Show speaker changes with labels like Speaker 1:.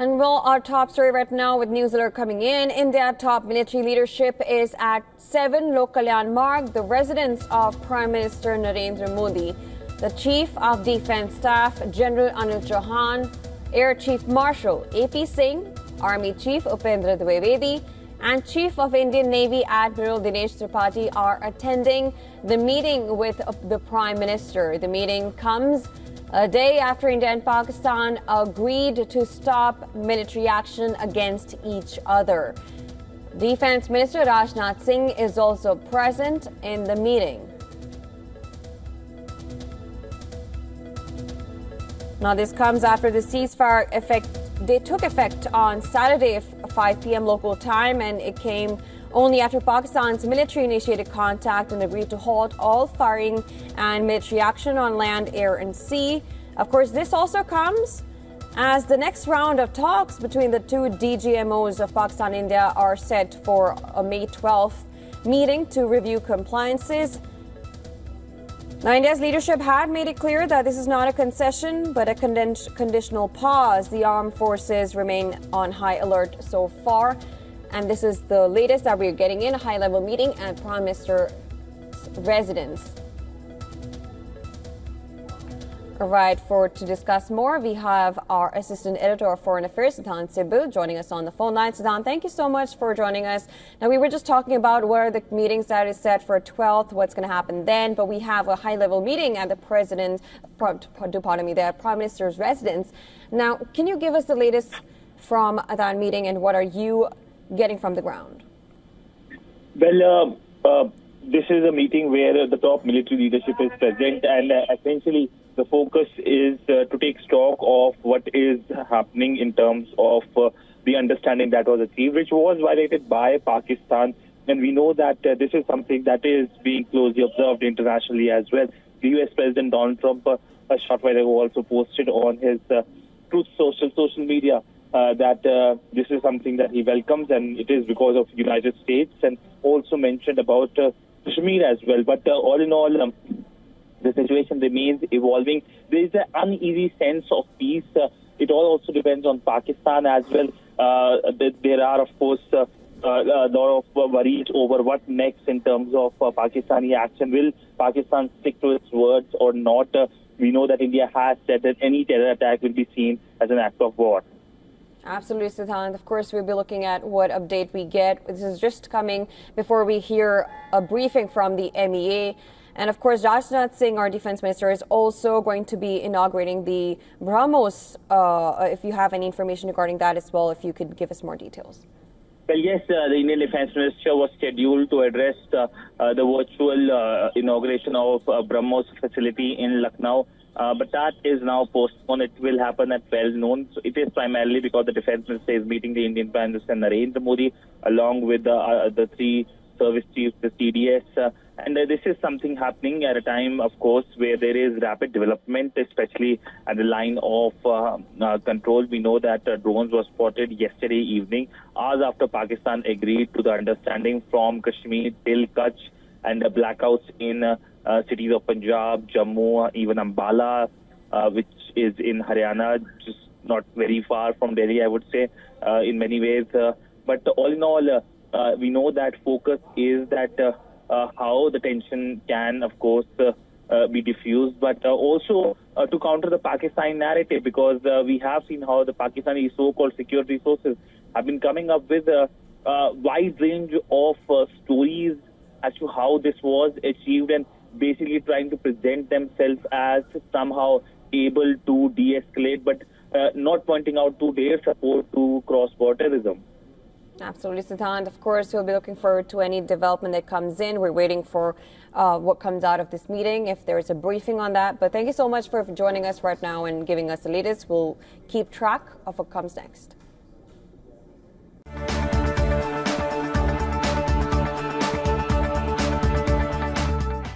Speaker 1: And well, our top story right now with news alert coming in. India top military leadership is at 7 Lok Kalyan Marg, the residence of Prime Minister Narendra Modi. The Chief of Defence Staff, General Anil Chauhan, Air Chief Marshal AP Singh, Army Chief Upendra Dwivedi, and Chief of Indian Navy Admiral Dinesh Tripathi are attending the meeting with the Prime Minister. The meeting comes a day after India and Pakistan agreed to stop military action against each other. Defence Minister Rajnath Singh is also present in the meeting. Now, this comes after the ceasefire took effect on Saturday at 5 p.m. local time, and it came only after Pakistan's military initiated contact and agreed to halt all firing and military action on land, air and sea. Of course, this also comes as the next round of talks between the two DGMOs of Pakistan and India are set for a May 12th meeting to review compliances. Now, India's leadership had made it clear that this is not a concession, but a conditional pause. The armed forces remain on high alert so far. And this is the latest that we're getting in, a high-level meeting at Prime Minister's residence. All right, to discuss more, we have our Assistant Editor of Foreign Affairs, Siddhant Sibbil, joining us on the phone line. Siddhant, thank you so much for joining us. Now, we were just talking about what are the meetings that is set for 12th, what's going to happen then, but we have a high-level meeting at the Prime Minister's residence. Now, can you give us the latest from that meeting and what are you getting from the ground?
Speaker 2: Well, this is a meeting where the top military leadership is present, and essentially the focus is to take stock of what is happening in terms of the understanding that was achieved, which was violated by Pakistan. And we know that this is something that is being closely observed internationally as well. The US President Donald Trump, a short while ago, also posted on his Truth social media that this is something that he welcomes, and it is because of the United States, and also mentioned about Kashmir as well. But all in all, the situation remains evolving. There is an uneasy sense of peace. It all also depends on Pakistan as well. There are, of course, a lot of worries over what next in terms of Pakistani action. Will Pakistan stick to its words or not? We know that India has said that any terror attack will be seen as an act of war.
Speaker 1: Absolutely, Siddhant. Of course, we'll be looking at what update we get. This is just coming before we hear a briefing from the MEA. And of course, Rajnath Singh, our defense minister, is also going to be inaugurating the BrahMos. If you have any information regarding that as well, if you could give us more details.
Speaker 2: Well, yes, the Indian Defence Minister was scheduled to address the virtual inauguration of BrahMos facility in Lucknow. But that is now postponed. It will happen at 12 noon. So it is primarily because the Defence Minister is meeting the Indian Prime Minister Narendra Modi along with the three service chiefs, the CDS. And this is something happening at a time, of course, where there is rapid development, especially at the line of control. We know that drones were spotted yesterday evening, hours after Pakistan agreed to the understanding from Kashmir till Kutch, and blackouts in cities of Punjab, Jammu, even Ambala, which is in Haryana, just not very far from Delhi, I would say, in many ways. But all in all, we know that focus is that how the tension can, of course, be diffused, but also to counter the Pakistani narrative, because we have seen how the Pakistani so-called security sources have been coming up with a wide range of stories as to how this was achieved, and basically trying to present themselves as somehow able to de-escalate, but not pointing out to their support to cross-border terrorism.
Speaker 1: Absolutely, Siddhant. Of course, we'll be looking forward to any development that comes in. We're waiting for what comes out of this meeting, if there's a briefing on that. But thank you so much for joining us right now and giving us the latest. We'll keep track of what comes next.